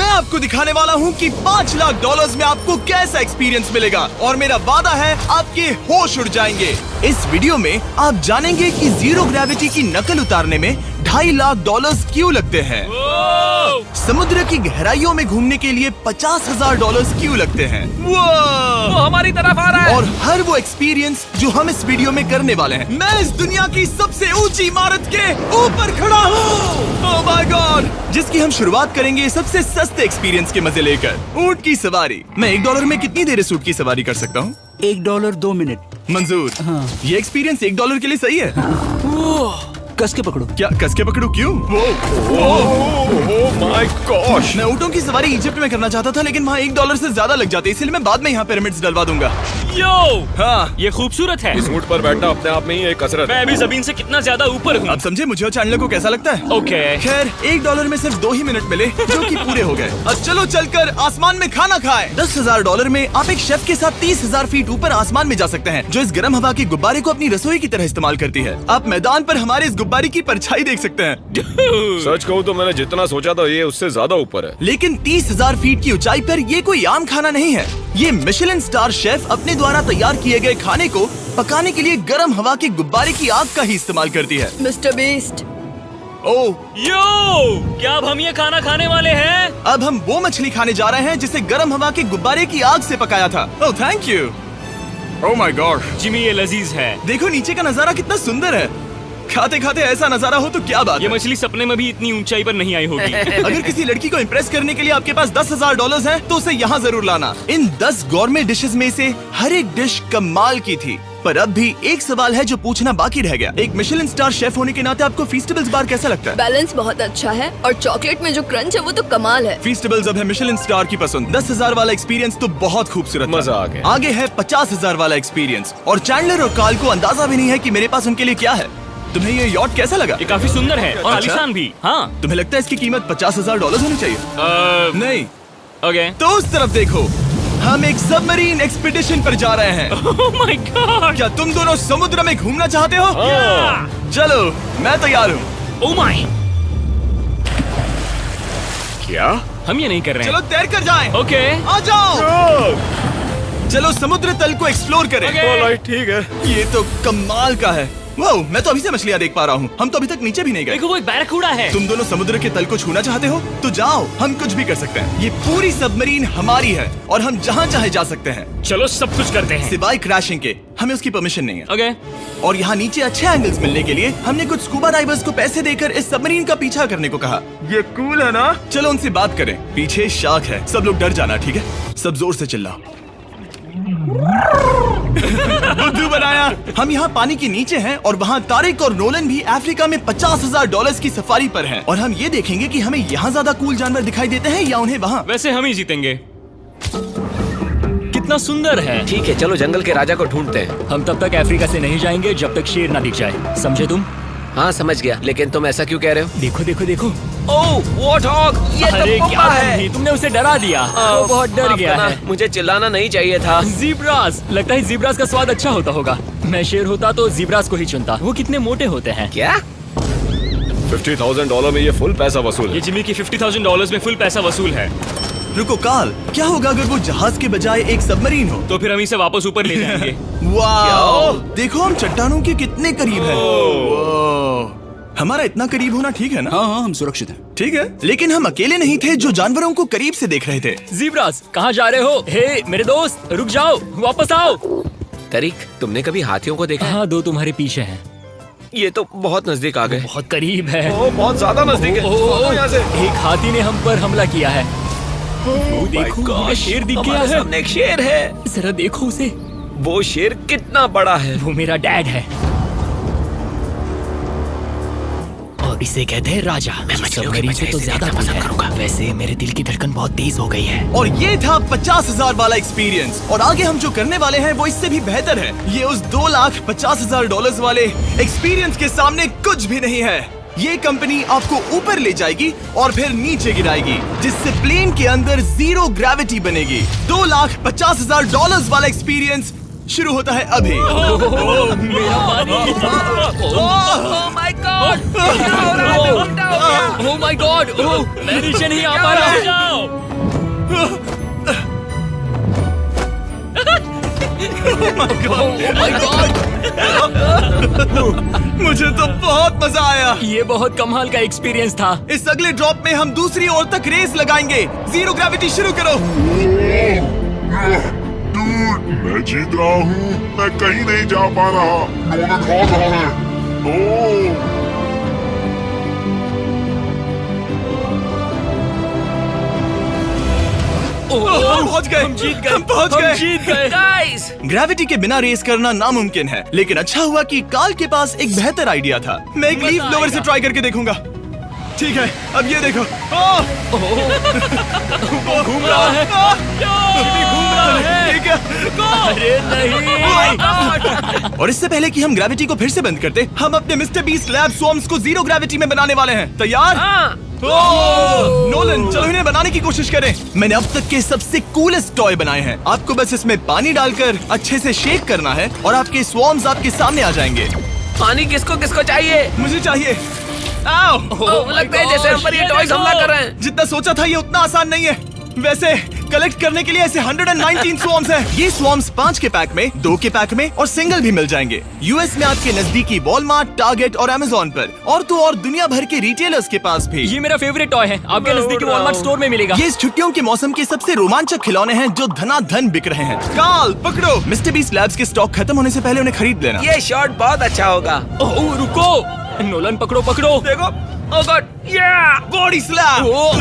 मैं आपको दिखाने वाला हूँ कि $5 लाख में आपको कैसा एक्सपीरियंस मिलेगा और मेरा वादा है आपके होश उड़ जाएंगे। इस वीडियो में आप जानेंगे कि जीरो ग्रेविटी की नकल उतारने में $2.5 लाख क्यों लगते हैं, समुद्र की गहराइयों में घूमने के लिए $50,000 क्यों लगते हैं, वो हमारी तरफ आ रहा है। और हर वो एक्सपीरियंस जो हम इस वीडियो में करने वाले हैं। मैं इस दुनिया की सबसे ऊंची इमारत के ऊपर खड़ा हूँ, ओह माय गॉड, जिसकी हम शुरुआत करेंगे सबसे सस्ते एक्सपीरियंस के मजे लेकर, ऊंट की सवारी। मैं $1 में कितनी देर इस ऊंट की सवारी कर सकता हूँ? $1 2 मिनट। मंजूर। हाँ। ये एक्सपीरियंस $1 के लिए सही है। कस के पकड़ो। क्या कस के पकड़ू? क्यों? Oh my gosh. मैं ऊँटों की सवारी इजिप्ट में करना चाहता था, लेकिन वहाँ $1 से ज्यादा लग जाते, इसलिए मैं बाद में यहाँ पिरामिड्स डलवा दूंगा। यो, हाँ, ये खूबसूरत है। इस ऊंट पर बैठना अपने आप में ही एक कसरत मैं है। अभी जमीन से कितना ज्यादा ऊपर हूँ। अब समझे मुझे और चैंडलर को कैसा लगता है। ओके। खैर, $1 में सिर्फ 2 ही मिनट मिले, जो कि पूरे हो गए। अब चलो चलकर आसमान में खाना खाएं। $10,000 में आप एक शेफ के साथ 30,000 फीट ऊपर आसमान में जा सकते हैं, जो इस गर्म हवा के गुब्बारे को अपनी रसोई की तरह इस्तेमाल करती है। आप मैदान पर हमारे इस गुब्बारे की परछाई देख सकते हैं, सच कहूँ तो मैंने जितना सोचा था ये उससे ज्यादा ऊपर है। लेकिन 30,000 फीट की ऊंचाई पर ये कोई आम खाना नहीं है। ये मिशेलिन स्टार शेफ अपने द्वारा तैयार किए गए खाने को पकाने के लिए गर्म हवा के गुब्बारे की आग का ही इस्तेमाल करती है। मिस्टर बीस्ट, ओह, यो, क्या अब हम ये खाना खाने वाले हैं? अब हम वो मछली खाने जा रहे हैं जिसे गर्म हवा के गुब्बारे की आग से पकाया था। Oh thank you. Oh my God, Jimmy, ये लजीज है। देखो नीचे का नजारा कितना सुंदर है। खाते खाते ऐसा नजारा हो तो क्या बात ये है। मछली सपने में भी इतनी ऊंचाई पर नहीं आई होगी। अगर किसी लड़की को इम्प्रेस करने के लिए आपके पास $10,000 है तो उसे यहाँ जरूर लाना। इन 10 गॉर्मे डिशेस में से हर एक डिश कमाल की थी, पर अब भी एक सवाल है जो पूछना बाकी रह गया। एक मिशेलिन स्टार शेफ होने के नाते आपको फीस्टेबल्स बार कैसा लगता है? बैलेंस बहुत अच्छा है और चॉकलेट में जो क्रंच है वो तो कमाल है। फीस्टेबल्स अब है मिशेलिन स्टार की पसंद। 10,000 वाला एक्सपीरियंस तो बहुत खूबसूरत था। मजा आ गया। आगे है 50,000 वाला एक्सपीरियंस, और चैंडलर और कार्ल को अंदाजा भी नहीं है कि मेरे पास उनके लिए क्या है। तुम्हें ये यॉट कैसा लगा? ये काफी सुंदर है और अच्छा? आलीशान भी। हाँ। तुम्हें लगता है इसकी कीमत $50,000 होनी चाहिए? नहीं। ओके। तो उस तरफ देखो, हम एक सबमरीन एक्सपीडिशन पर जा रहे हैं। Oh my God. क्या तुम दोनों समुद्र में घूमना चाहते हो? चलो, मैं तैयार हूँ। Oh my. क्या? हम ये नहीं कर रहे चलो हैं। तैर कर जाएं। ओके। आ जाओ। चलो समुद्र तल को एक्सप्लोर करें। ओके। ऑलराइट, ठीक है। ये तो कमाल का है। वाह, मैं तो अभी से मछलियाँ देख पा रहा हूँ। हम तो अभी तक नीचे भी नहीं गए। देखो, वो एक बैरकूडा है। तुम दोनों समुद्र के तल को छूना चाहते हो तो जाओ, हम कुछ भी कर सकते हैं। ये पूरी सबमरीन हमारी है और हम जहाँ चाहे जा सकते हैं, चलो सब कुछ करते हैं। सिवाय क्रैशिंग के। हमें उसकी परमिशन नहीं है। ओके। और यहाँ नीचे अच्छे एंगल्स मिलने के लिए हमने कुछ स्कूबा डाइवर्स को पैसे देकर इस सबमरीन का पीछा करने को कहा। ये कूल है ना? चलो उनसे बात करें। पीछे शार्क है, सब लोग डर जाना, ठीक है? सब जोर से चिल्लाओ। बुद्धू बनाया। हम यहाँ पानी के नीचे हैं और वहाँ तारिक और नोलन भी अफ्रीका में $50,000 की सफारी पर हैं। और हम ये देखेंगे कि हमें यहाँ ज्यादा कूल जानवर दिखाई देते हैं या उन्हें वहाँ। वैसे हम ही जीतेंगे। कितना सुंदर है। ठीक है, चलो जंगल के राजा को ढूंढते हैं। हम तब तक अफ्रीका से नहीं जाएंगे जब तक शेर ना दिख जाए, समझे तुम? हाँ समझ गया, लेकिन तुम ऐसा क्यों कह रहे हो? देखो देखो देखो। ओह वॉर्थॉग, ये अरे तो क्या पप्पा है। तुमने तुमने उसे डरा दिया। वो बहुत डर माफ गया करना, है। मुझे चिल्लाना नहीं चाहिए था। जीब्रास, लगता है जीब्रास का स्वाद अच्छा होता होगा। मैं शेर होता तो जीब्रास को ही चुनता। वो कितने मोटे होते हैं। क्या? $50,000 में ये फुल पैसा वसूल ये है। जिमी की $50,000 में फुल पैसा वसूल है। रुको कार्ल, क्या होगा अगर वो जहाज के बजाय एक सबमरीन हो? तो फिर हम इसे वापस ऊपर ले जाएंगे। वाह, देखो हम चट्टानों के कितने करीब हैं। वाह, हमारा इतना करीब होना ठीक है ना? हाँ हाँ, हम सुरक्षित हैं। ठीक है, लेकिन हम अकेले नहीं थे जो जानवरों को करीब से देख रहे थे। जीब्रास, कहाँ जा रहे हो? हे मेरे दोस्त, रुक जाओ, वापस आओ। तरीक, तुमने कभी हाथियों को देखा है? हाँ, 2 तुम्हारे पीछे हैं। ये तो बहुत नजदीक आ गए। बहुत करीब है। ओह, बहुत ज्यादा नजदीक है। ओह, यहाँ से। एक हाथी ने हम पर हमला किया है। वो देखो, हमें शेर दिख गया हमारे है। सामने एक शेर है। जरा देखो उसे। वो शेर कितना बड़ा है। वो मेरा डैड है और इसे कहते हैं राजा। मैं मछलियों के सबमरीन मजे से तो से ज्यादा देखना पसंद है। करूंगा। वैसे मेरे दिल की धड़कन बहुत तेज हो गई है। और ये था 50,000 वाला एक्सपीरियंस, और आगे हम जो करने वाले हैं वो इससे भी बेहतर है। ये उस $2,50,000 वाले एक्सपीरियंस के सामने कुछ भी नहीं है। ये कंपनी आपको ऊपर ले जाएगी और फिर नीचे गिराएगी, जिससे प्लेन के अंदर जीरो ग्रेविटी बनेगी। $2,50,000 वाला एक्सपीरियंस शुरू होता है अभी। मेरा पानी। ओह माय गॉड, क्या हो रहा है? उल्टा हो गया। ओह माय गॉड, मैं नीचे नहीं आ पा रहा हूँ। जाओ। ओह माय गॉड, मुझे तो बहुत मजा आया। ये बहुत कमाल का एक्सपीरियंस था। इस अगले ड्रॉप में हम दूसरी ओर तक रेस लगाएंगे। जीरो ग्रेविटी शुरू करो। मैं जीत रहा हूँ। मैं कहीं नहीं जा पा रहा। नोलन भाग रहा है। ओह हम पहुंच गए। हम जीत गए। हम पहुंच हम गए। जीत गए। गाइस, ग्रेविटी के बिना रेस करना नामुमकिन है, लेकिन अच्छा हुआ कि कार्ल के पास एक बेहतर आइडिया था। मैं एक लीफ ब्लोअर से ट्राई करके देखूंगा। ठीक है, अब ये देखो। घूम रहा है। भी घूम रहा है। ठीक है। अरे नहीं। और इससे पहले कि हम ग्रेविटी को फिर से बंद करते, हम अपने मिस्टर बीस्ट लैब स्वॉर्म्स को जीरो ग्रेविटी में बनाने वाले हैं। तैयार? नोलन, चलो इन्हें बनाने की कोशिश करें। मैंने अब तक के सबसे कूलेस्ट टॉय बनाए हैं। आपको बस इसमें पानी डालकर अच्छे से शेक करना है और आपके स्वॉर्म्स आपके सामने आ जाएंगे। पानी किसको किसको चाहिए? मुझे चाहिए। आओ। लगता है जैसे हम पर ये टॉयज हमला कर रहे हैं। जितना सोचा था ये उतना आसान नहीं है। वैसे कलेक्ट करने के लिए ऐसे 119 स्वॉर्म्स हैं। ये स्वॉर्म्स 5 के पैक में, 2 के पैक में और सिंगल भी मिल जाएंगे। यूएस में आपके नजदीकी वॉलमार्ट, टारगेट और अमेज़न पर, और तो और दुनिया भर के रिटेलर्स के पास भी। ये मेरा फेवरेट टॉय है। आपके नजदीकी वॉलमार्ट स्टोर में मिलेगा। ये इस छुट्टियों के मौसम के सबसे रोमांचक खिलौने हैं जो धनाधन बिक रहे हैं। कार्ल, पकड़ो। मिस्टर बीस्ट लैब्स के स्टॉक खत्म होने से पहले उन्हें खरीद लेना। ये शॉट बहुत अच्छा होगा। ओह रुको, नोलन पकड़ो पकड़ो। देखो, ओह गॉड, या बॉडी स्लैम। ओह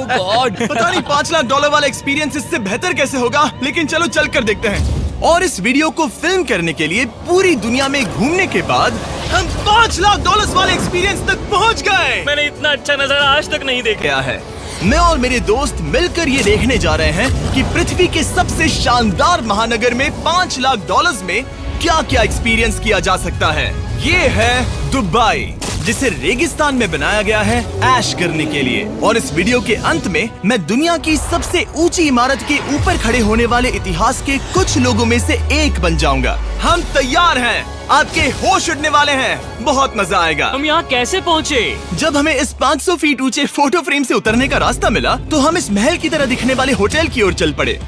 गॉड। पता नहीं $5 लाख वाला एक्सपीरियंस इससे बेहतर कैसे होगा, लेकिन चलो चल कर देखते हैं। और इस वीडियो को फिल्म करने के लिए पूरी दुनिया में घूमने के बाद हम $5 लाख वाले एक्सपीरियंस तक पहुंच गए। मैंने इतना अच्छा नजारा आज तक नहीं देखा। क्या है, मैं और मेरे दोस्त मिलकर ये देखने जा रहे हैं कि पृथ्वी के सबसे शानदार महानगर में $5 लाख में क्या क्या एक्सपीरियंस किया जा सकता है। ये है दुबई, जिसे रेगिस्तान में बनाया गया है ऐश करने के लिए। और इस वीडियो के अंत में मैं दुनिया की सबसे ऊंची इमारत के ऊपर खड़े होने वाले इतिहास के कुछ लोगों में से एक बन जाऊंगा। हम तैयार हैं, आपके होश उड़ने वाले हैं, बहुत मजा आएगा। हम यहाँ कैसे पहुँचे? जब हमें इस 500 फीट ऊंचे फोटो फ्रेम से उतरने का रास्ता मिला तो हम इस महल की तरह दिखने वाले होटल की ओर चल पड़े।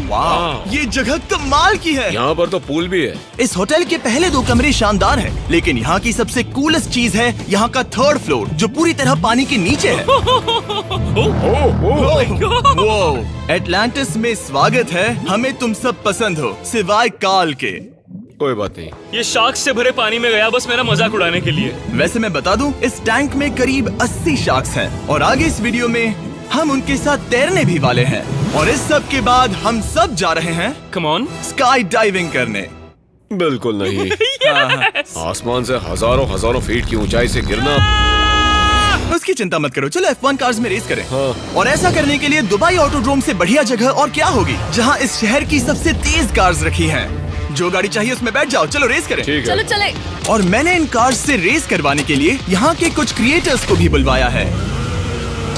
वाह, ये जगह कमाल की है। यहाँ पर तो पूल भी है। इस होटल के पहले 2 कमरे शानदार हैं, लेकिन यहाँ की सबसे कूलेस्ट चीज है यहाँ का 3rd फ्लोर, जो पूरी तरह पानी के नीचे है। वो एटलांटिस में स्वागत है। हमें तुम सब पसंद हो सिवाय कार्ल के। कोई बात नहीं। ये शार्क से भरे पानी में गया बस मेरा मजाक उड़ाने के लिए। वैसे मैं बता दूं, इस टैंक में करीब 80 शार्क्स हैं और आगे इस वीडियो में हम उनके साथ तैरने भी वाले हैं। और इस सब के बाद हम सब जा रहे हैं कम ऑन। स्काई डाइविंग करने। बिल्कुल नहीं। आसमान से हजारों फीट की ऊंचाई से गिरना। उसकी चिंता मत करो, चलो F1 कार्स में रेस करें। हाँ। और ऐसा करने के लिए दुबई ऑटोड्रोम से बढ़िया जगह और क्या होगी, जहां इस शहर की सबसे तेज कार्स रखी हैं। जो गाड़ी चाहिए उसमें बैठ जाओ, चलो रेस करें। ठीक चलो है। चले। और मैंने इन कार्स से रेस करवाने के लिए यहाँ के कुछ क्रिएटर्स को भी बुलवाया है।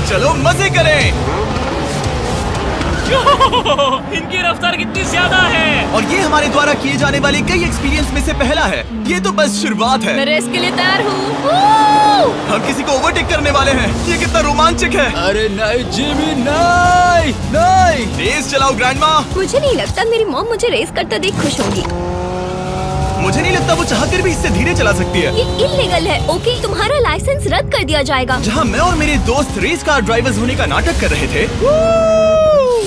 चलो मजे करें। इनकी रफ्तार कितनी ज्यादा है। और ये हमारे द्वारा किए जाने वाले कई एक्सपीरियंस में से पहला है। ये तो बस शुरुआत है। मैं रेस के लिए तैयार हूँ। हम किसी को ओवरटेक करने वाले हैं। ये कितना रोमांचक है। अरे नहीं जिमी, नहीं नहीं। रेस चलाओ ग्रैंडमा। मुझे नहीं लगता मेरी मॉम मुझे रेस करते देख खुश होंगी। मुझे नहीं लगता वो चाहकर भी इससे धीरे चला सकती है। ये इल्लीगल है। ओके, तुम्हारा लाइसेंस रद्द कर दिया जाएगा। जहाँ मैं और मेरे दोस्त रेस कार ड्राइवर्स होने का नाटक कर रहे थे,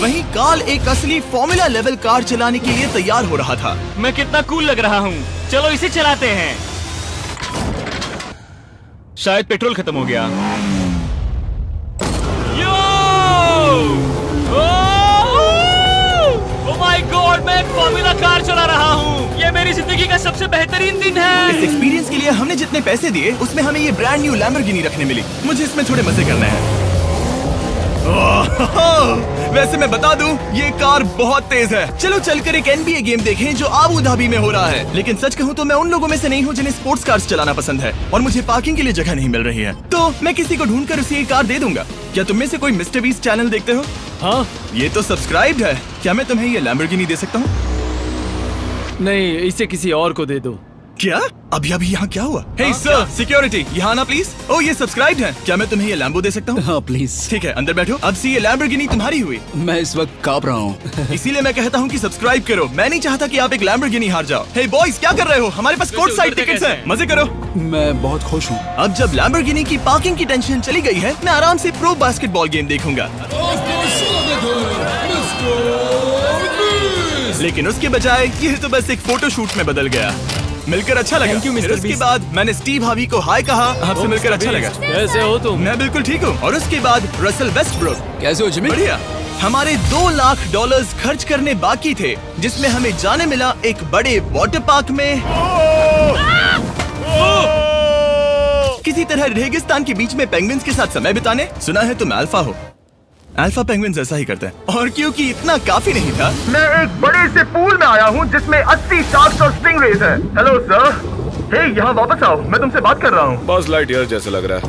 वहीं कार्ल एक असली फॉर्मूला लेवल कार चलाने के लिए तैयार हो रहा था। मैं कितना कूल लग रहा हूँ। चलो इसे चलाते हैं। शायद पेट्रोल खत्म हो गया। ओह माय गॉड, मैं एक फॉर्मूला कार चला रहा हूँ। ये मेरी जिंदगी का सबसे बेहतरीन दिन इस है। एक्सपीरियंस के लिए हमने जितने पैसे दिए उसमें हमें ये ब्रांड न्यू लैम्बोर्गिनी रखने मिली। मुझे इसमें थोड़े मजे करने हैं। वैसे मैं बता दूं, ये कार बहुत तेज है। चलो चलकर एक NBA गेम देखें जो आबू धाबी में हो रहा है। लेकिन सच कहूं तो मैं उन लोगों में से नहीं हूं जिन्हें स्पोर्ट्स कार्स चलाना पसंद है और मुझे पार्किंग के लिए जगह नहीं मिल रही है, तो मैं किसी को ढूंढकर उसे ये कार दे दूंगा। क्या तुम में से कोई मिस्टर बीस्ट चैनल देखते हो? हाँ, ये तो सब्सक्राइब्ड है। क्या मैं तुम्हें ये लैम्बोर्गिनी दे सकता हूँ? नहीं, इसे किसी और को दे दो। क्या? अभी अभी यहाँ क्या हुआ? हे सर, सिक्योरिटी, यहाँ ना प्लीज। ओ, ये सब्सक्राइब्ड है। क्या मैं तुम्हें ये लैम्बो दे सकता हूँ? हाँ प्लीज। ठीक है, अंदर बैठो। अब से ये लैम्बोर्गिनी तुम्हारी हुई। मैं इस वक्त कांप रहा हूँ। इसीलिए मैं कहता हूँ कि सब्सक्राइब करो। मैं नहीं चाहता कि आप एक लैम्बोर्गिनी हार जाओ। हे बॉयज, क्या कर रहे हो? हमारे पास कोर्ट साइड टिकट्स हैं। मजे करो। मैं बहुत खुश हूँ। अब जब लैम्बोर्गिनी की पार्किंग की टेंशन चली गई है, मैं आराम से प्रो बास्केटबॉल गेम देखूंगा। लेकिन उसके बजाय ये तो बस एक फोटो शूट में बदल गया। मिलकर अच्छा लगा। Thank you, Mr. फिर उसके Beast। बाद मैंने स्टीव हार्वी को हाय कहा। आपसे मिलकर अच्छा लगा। कैसे हो तुम? मैं बिल्कुल ठीक हूँ। और उसके बाद रसल वेस्टब्रुक। कैसे हो जिमी? बढ़िया। हमारे $2 लाख खर्च करने बाकी थे, जिसमें हमें जाने मिला एक बड़े वाटर पार्क में किसी तरह रेगिस्तान के बीच में पेंगुइन्स के साथ समय बिताने। सुना है तुम अल्फा हो। अल्फा पेंगुइन्स ऐसा ही करते हैं। और क्योंकि इतना काफी नहीं था, मैं एक बड़े से पूल में आया हूँ जिसमें 80 शार्क्स और स्टिंगरेज हैं। हेलो सर, हे यहाँ वापस आओ, मैं तुमसे बात कर रहा हूँ। बस लाइट ईयर जैसे लग रहा है।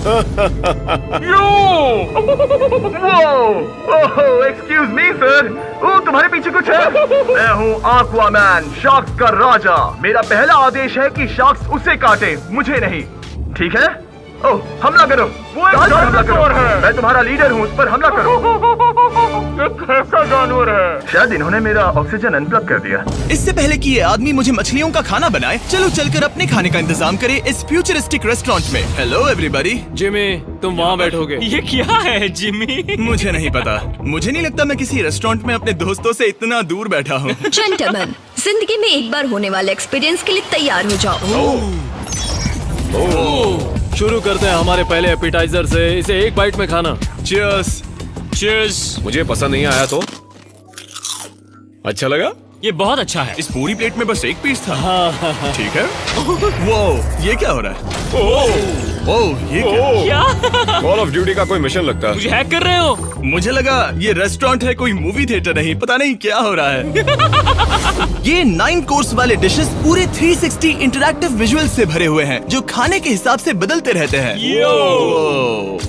एक्सक्यूज मी सर, ओ तुम्हारे पीछे कुछ है? मैं हूँ आक्वामैन, शार्क्स का राजा। मेरा पहला आदेश है कि शार्क्स उसे काटे, मुझे नहीं। ठीक है? ओह, हमला करो। वो एक जानवर है। मैं तुम्हारा लीडर हूँ, उस पर हमला करो। कैसा जानवर है? शायद इन्होंने मेरा ऑक्सीजन अनप्लग कर दिया। इससे पहले कि ये आदमी मुझे मछलियों का खाना बनाए, चलो चलकर अपने खाने का इंतजाम करें इस फ्यूचरिस्टिक रेस्टोरेंट में। Hello everybody. जिमी, तुम वहाँ बैठोगे। ये क्या है जिमी? मुझे नहीं पता। मुझे नहीं लगता मैं किसी रेस्टोरेंट में अपने दोस्तों से इतना दूर बैठा हूँ। जेंटलमैन, जिंदगी में एक बार होने वाले एक्सपीरियंस के लिए तैयार हो जाओ। शुरू करते हैं हमारे पहले एपिटाइजर से। इसे एक बाइट में खाना। चीयर्स। चीयर्स। मुझे पसंद नहीं आया तो अच्छा लगा। ये बहुत अच्छा है। इस पूरी प्लेट में बस एक पीस था। ठीक है। वो ये क्या हो रहा है? ओह, ये क्या? क्या? कॉल ऑफ ड्यूटी का कोई मिशन लगता है। मुझे हैक कर रहे हो? मुझे लगा ये रेस्टोरेंट है, कोई मूवी थिएटर नहीं। पता नहीं क्या हो रहा है। ये 9 कोर्स वाले डिशेस पूरे 360 इंटरैक्टिव विजुअल से भरे हुए हैं, जो खाने के हिसाब से बदलते रहते हैं।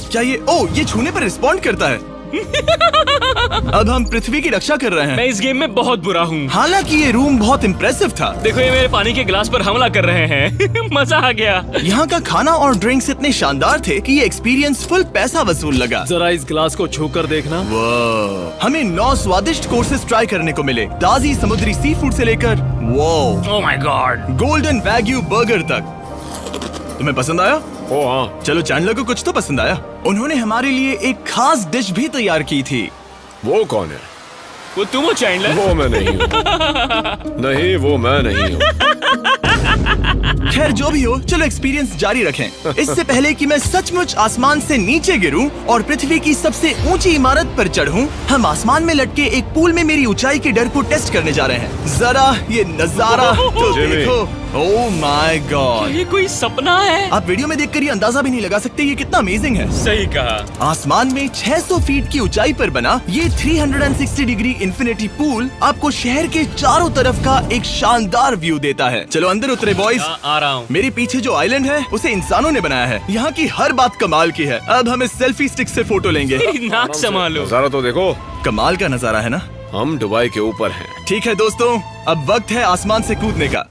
क्या ये छूने पर रिस्पॉन्ड करता है? अब हम पृथ्वी की रक्षा कर रहे हैं। मैं इस गेम में बहुत बुरा हूँ। हालांकि ये रूम बहुत इम्प्रेसिव था। देखो, ये मेरे पानी के गिलास पर हमला कर रहे हैं। मजा आ गया। यहाँ का खाना और ड्रिंक्स इतने शानदार थे कि ये एक्सपीरियंस फुल पैसा वसूल लगा। जरा इस ग्लास को छूकर देखना। हमें 9 स्वादिष्ट कोर्सेस ट्राई करने को मिले, ताजी समुद्री सी फूड से लेकर oh my God, golden wagyu burger तक। तुम्हें पसंद आया? ओ हाँ। चलो, चैंडलर को कुछ तो पसंद आया। उन्होंने हमारे लिए एक खास डिश भी तैयार की थी। वो कौन है? वो तुम हो चैंडलर? वो मैं नहीं हूँ। नहीं, वो मैं नहीं हूँ। खैर जो भी हो, चलो एक्सपीरियंस जारी रखें। इससे पहले कि मैं सचमुच आसमान से नीचे गिरूं और पृथ्वी की सबसे ऊंची इमारत पर चढ़ूं, हम आसमान में लटके एक पूल में मेरी ऊंचाई के डर को टेस्ट करने जा रहे हैं। जरा ये नजारा तो जिमी। देखो। ओह माय गॉड, ये कोई सपना है? आप वीडियो में देखकर ये अंदाजा भी नहीं लगा सकते ये कितना अमेजिंग है। सही कहा। आसमान में 600 फीट की ऊंचाई पर बना ये 360 डिग्री इंफिनिटी पूल आपको शहर के चारों तरफ का एक शानदार व्यू देता है। चलो अंदर उतरे बॉयज। आ रहा हूँ। मेरे पीछे जो आइलैंड है उसे इंसानों ने बनाया है। यहाँ की हर बात कमाल की है। अब हम इस सेल्फी स्टिक से फोटो लेंगे। नाक संभालो। नजारा तो देखो। कमाल का नजारा है ना? हम दुबई के ऊपर हैं। ठीक है दोस्तों, अब वक्त है आसमान से कूदने का।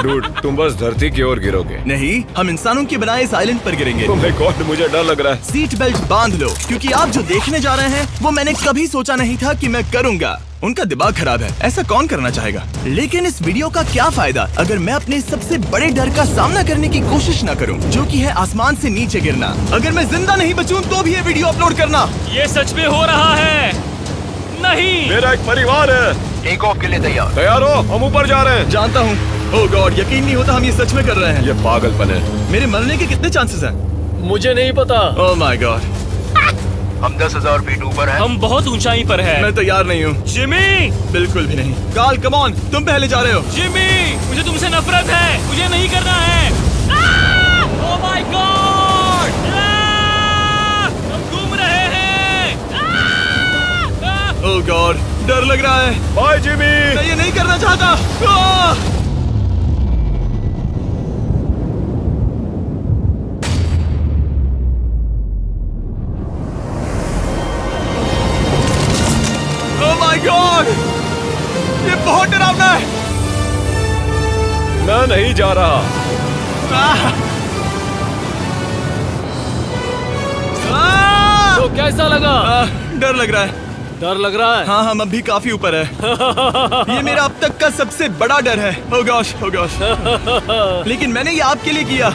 डूड, तुम बस धरती की ओर गिरोगे। नहीं, हम इंसानों के बनाए इस आइलैंड पर गिरेंगे। Oh my God, मुझे डर लग रहा है। सीट बेल्ट बांध लो, क्योंकि आप जो देखने जा रहे हैं वो मैंने कभी सोचा नहीं था कि मैं करूंगा। उनका दिमाग खराब है, ऐसा कौन करना चाहेगा? लेकिन इस वीडियो का क्या फायदा अगर मैं अपने सबसे बड़े डर का सामना करने की कोशिश न करूं, जो कि है आसमान से नीचे गिरना। अगर मैं जिंदा नहीं बचूं तो भी ये वीडियो अपलोड करना। ये सच में हो रहा है? नहीं। मेरा एक परिवार है। टेक ऑफ के लिए तैयार। तैयार हो? हम ऊपर जा रहे हैं। जानता हूँ। ओह गॉड, यकीन नहीं होता हम ये सच में कर रहे हैं। ये पागलपन है। मेरे मरने के कितने चांसेस हैं? मुझे नहीं पता। ओह माय गॉड, हम 10,000 फीट ऊपर हैं। हम बहुत ऊंचाई पर हैं। मैं तैयार नहीं हूँ। जिमी, बिल्कुल भी नहीं। कार्ल, कम ऑन, तुम पहले जा रहे हो। जिमी, मुझे तुमसे नफरत है। मुझे नहीं करना है। ओह माय गॉड, हम घूम रहे हैं। ओह गॉड, डर लग रहा है। Bye Jimmy. मैं ये नहीं करना चाहता। ओह माय गॉड, बहुत डरावना है। मैं नहीं जा रहा। आह! आह! तो कैसा लगा? डर लग रहा है। डर लग रहा है? हाँ हम अभी काफी ऊपर है। ये मेरा अब तक का सबसे बड़ा डर है। Oh gosh, oh gosh। लेकिन मैंने ये आपके लिए किया।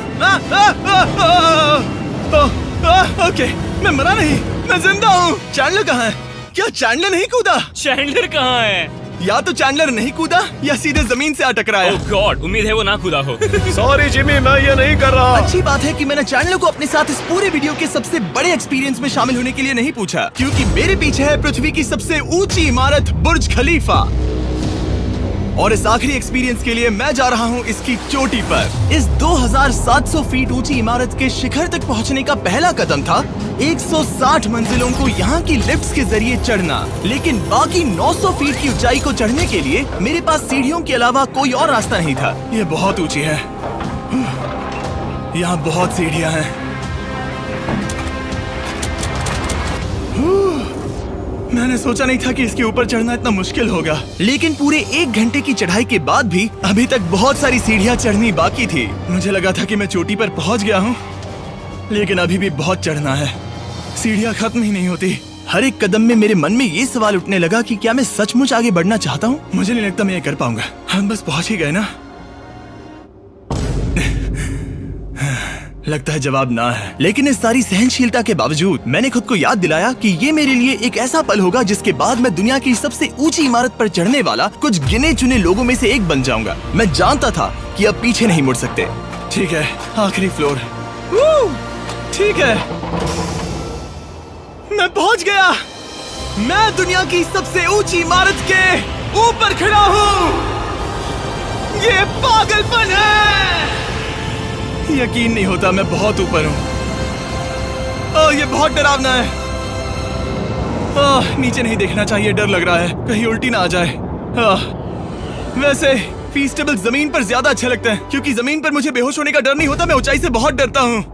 ओके, मैं मरा नहीं, मैं जिंदा हूँ। चैंडलर कहाँ है? क्या चैंडलर नहीं कूदा? चैंडलर कहाँ है? या तो चैंडलर नहीं कूदा या सीधे जमीन से आ टकराया। ओह गॉड, उम्मीद है वो ना खुदा हो। सॉरी जिमी, मैं ये नहीं कर रहा। अच्छी बात है कि मैंने चैंडलर को अपने साथ इस पूरे वीडियो के सबसे बड़े एक्सपीरियंस में शामिल होने के लिए नहीं पूछा, क्योंकि मेरे पीछे है पृथ्वी की सबसे ऊंची इमारत बुर्ज खलीफा। और इस आखिरी एक्सपीरियंस के लिए मैं जा रहा हूँ इसकी चोटी पर। इस 2700 फीट ऊंची इमारत के शिखर तक पहुँचने का पहला कदम था 160 मंजिलों को यहाँ की लिफ्ट्स के जरिए चढ़ना। लेकिन बाकी 900 फीट की ऊंचाई को चढ़ने के लिए मेरे पास सीढ़ियों के अलावा कोई और रास्ता नहीं था। ये बहुत ऊंची है, यहाँ बहुत सीढ़ियाँ हैं। मैंने सोचा नहीं था कि इसके ऊपर चढ़ना इतना मुश्किल होगा, लेकिन पूरे 1 घंटे की चढ़ाई के बाद भी अभी तक बहुत सारी सीढ़ियां चढ़नी बाकी थी। मुझे लगा था कि मैं चोटी पर पहुंच गया हूं, लेकिन अभी भी बहुत चढ़ना है। सीढ़ियां खत्म ही नहीं होती। हर एक कदम में मेरे मन में ये सवाल उठने लगा कि क्या मैं सचमुच आगे बढ़ना चाहता हूँ? मुझे नहीं लगता मैं ये कर पाऊंगा। हम बस पहुंच ही गए ना। लगता है जवाब ना है, लेकिन इस सारी सहनशीलता के बावजूद मैंने खुद को याद दिलाया कि ये मेरे लिए एक ऐसा पल होगा जिसके बाद मैं दुनिया की सबसे ऊंची इमारत पर चढ़ने वाला कुछ गिने चुने लोगों में से एक बन जाऊंगा। मैं जानता था कि अब पीछे नहीं मुड़ सकते। ठीक है, आखिरी फ्लोर। ठीक है, मैं पहुंच गया। मैं दुनिया की सबसे ऊंची इमारत के ऊपर खड़ा हूँ। ये पागलपन है। यकीन नहीं होता, मैं बहुत ऊपर हूँ। ओह, ये बहुत डरावना है। ओह, नीचे नहीं देखना चाहिए, डर लग रहा है कहीं उल्टी ना आ जाए। वैसे फीस्टेबल जमीन पर ज्यादा अच्छा लगता है, क्योंकि जमीन पर मुझे बेहोश होने का डर नहीं होता। मैं ऊंचाई से बहुत डरता हूँ।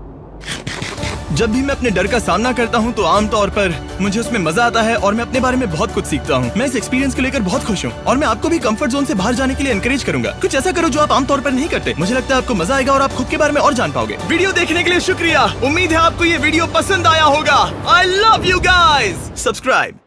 जब भी मैं अपने डर का सामना करता हूँ तो आमतौर पर मुझे उसमें मजा आता है और मैं अपने बारे में बहुत कुछ सीखता हूँ। मैं इस एक्सपीरियंस को लेकर बहुत खुश हूँ और मैं आपको भी कंफर्ट जोन से बाहर जाने के लिए एनकरेज करूंगा। कुछ ऐसा करो जो आप आमतौर पर नहीं करते। मुझे लगता है आपको मजा आएगा और आप खुद के बारे में और जान पाओगे। वीडियो देखने के लिए शुक्रिया। उम्मीद है आपको ये वीडियो पसंद आया होगा। I love you guys. Subscribe.